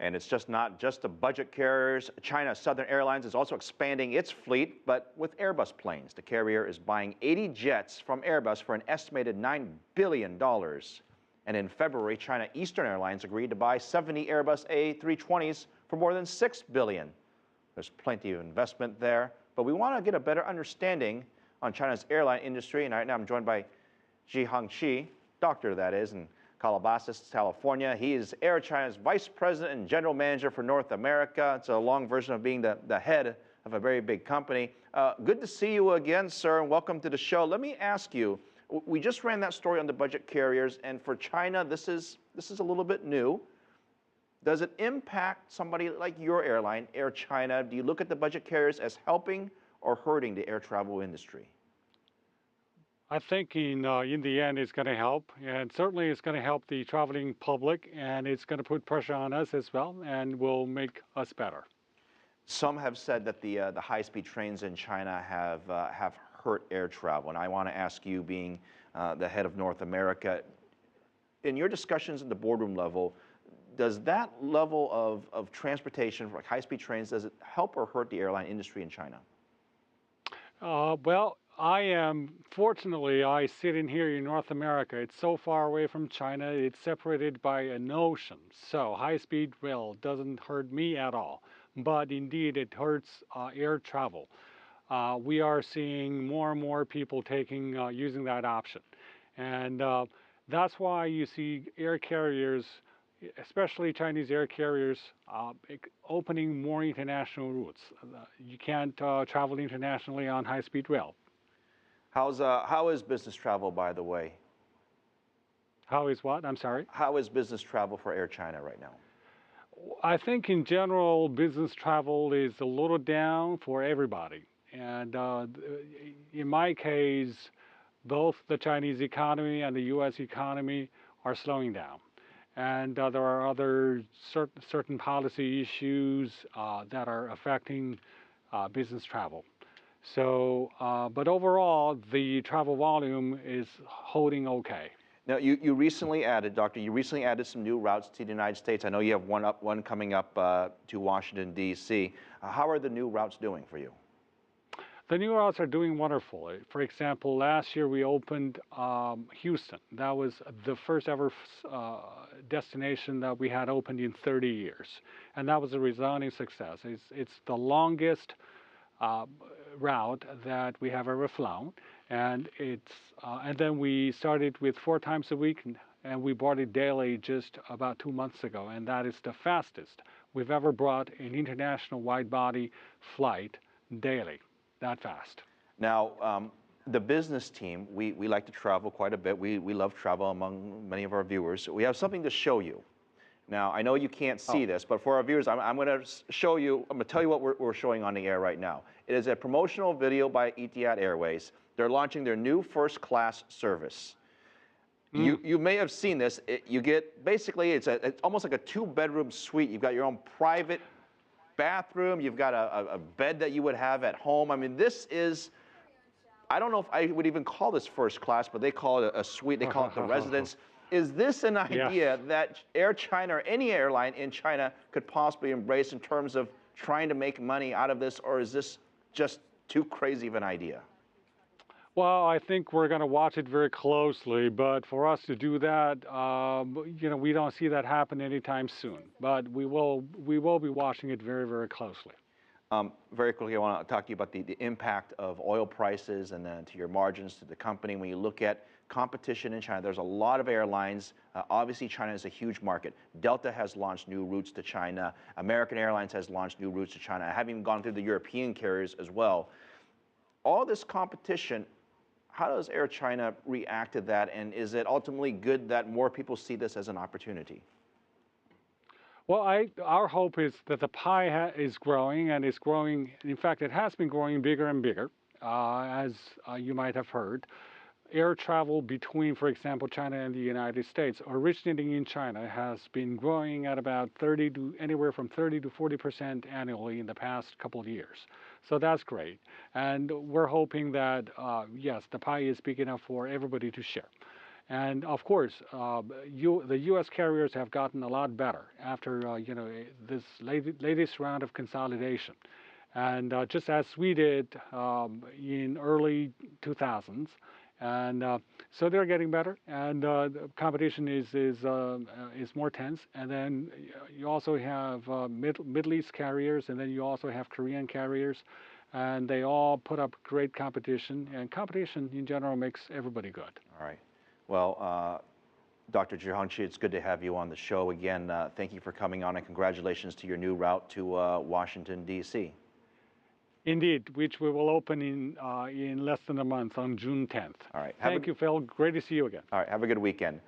And it's just not just the budget carriers. China Southern Airlines is also expanding its fleet, but with Airbus planes. The carrier is buying 80 jets from Airbus for an estimated $9 billion. And in February, China Eastern Airlines agreed to buy 70 Airbus A320s for more than $6 billion. There's plenty of investment there, but we want to get a better understanding on China's airline industry. And right now I'm joined by Zhihang Qi, doctor that is, in Calabasas, California. He is Air China's Vice President and General Manager for North America. It's a long version of being the head of a very big company. Good to see you again, sir, and welcome to the show. Let me ask you, we just ran that story on the budget carriers, and for China, this is a little bit new. Does it impact somebody like your airline, Air China? Do you look at the budget carriers as helping or hurting the air travel industry? I think in the end it's going to help, and certainly it's going to help the traveling public, and it's going to put pressure on us as well, and will make us better. Some have said that the high-speed trains in China have hurt air travel, and I want to ask you, being the head of North America, in your discussions at the boardroom level, does that level of transportation for high-speed trains, does it help or hurt the airline industry in China? Well, fortunately, I sit in here in North America. It's so far away from China. It's separated by an ocean. So high-speed rail doesn't hurt me at all. But indeed, it hurts air travel. We are seeing more and more people using that option. And that's why you see air carriers, especially Chinese air carriers, opening more international routes. You can't travel internationally on high-speed rail. How is business travel, by the way? How is what? I'm sorry? How is business travel for Air China right now? I think in general, business travel is a little down for everybody. And in my case, both the Chinese economy and the U.S. economy are slowing down. And there are other certain policy issues that are affecting business travel. So, but overall, the travel volume is holding okay. Now, you recently added, Doctor, some new routes to the United States. I know you have one coming up to Washington, D.C. How are the new routes doing for you? The new routes are doing wonderful. For example, last year we opened Houston. That was the first ever destination that we had opened in 30 years. And that was a resounding success. It's the longest route that we have ever flown. And then we started with 4 times a week, and we brought it daily just about 2 months ago. And that is the fastest we've ever brought an international wide-body flight daily. That fast. Now, the business team, we like to travel quite a bit. We love travel among many of our viewers. We have something to show you. Now, I know you can't see this, but for our viewers, I'm going to show you, I'm going to tell you what we're showing on the air right now. It is a promotional video by Etihad Airways. They're launching their new first-class service. You may have seen this. You get, basically, it's almost like a 2-bedroom suite. You've got your own private bathroom, you've got a bed that you would have at home. I mean, this is, I don't know if I would even call this first class, but they call it a suite, they call it the residence. Is this an idea that Air China or any airline in China could possibly embrace in terms of trying to make money out of this, or is this just too crazy of an idea? Well, I think we're going to watch it very closely, but for us to do that, we don't see that happen anytime soon. But we will be watching it very, very closely. Very quickly, I want to talk to you about the impact of oil prices and then to your margins to the company. When you look at competition in China, there's a lot of airlines. Obviously, China is a huge market. Delta has launched new routes to China. American Airlines has launched new routes to China. I haven't even gone through the European carriers as well. All this competition, how does Air China react to that, and is it ultimately good that more people see this as an opportunity? Well, our hope is that the pie is growing, and it's growing. In fact, it has been growing bigger and bigger, as you might have heard. Air travel between, for example, China and the United States, originating in China, has been growing at about anywhere from 30 to 40% annually in the past couple of years. So that's great. And we're hoping that, yes, the pie is big enough for everybody to share. And of course, the U.S. carriers have gotten a lot better after this latest round of consolidation, and just as we did in early 2000s, and so they're getting better, and the competition is more tense. And then you also have Middle East carriers, and then you also have Korean carriers, and they all put up great competition. And competition in general makes everybody good. All right. Well, Dr. Jiangchi, it's good to have you on the show again. Thank you for coming on, and congratulations to your new route to Washington, D.C. Indeed, which we will open in less than a month on June 10th. All right. Thank you, Phil. Great to see you again. All right. Have a good weekend.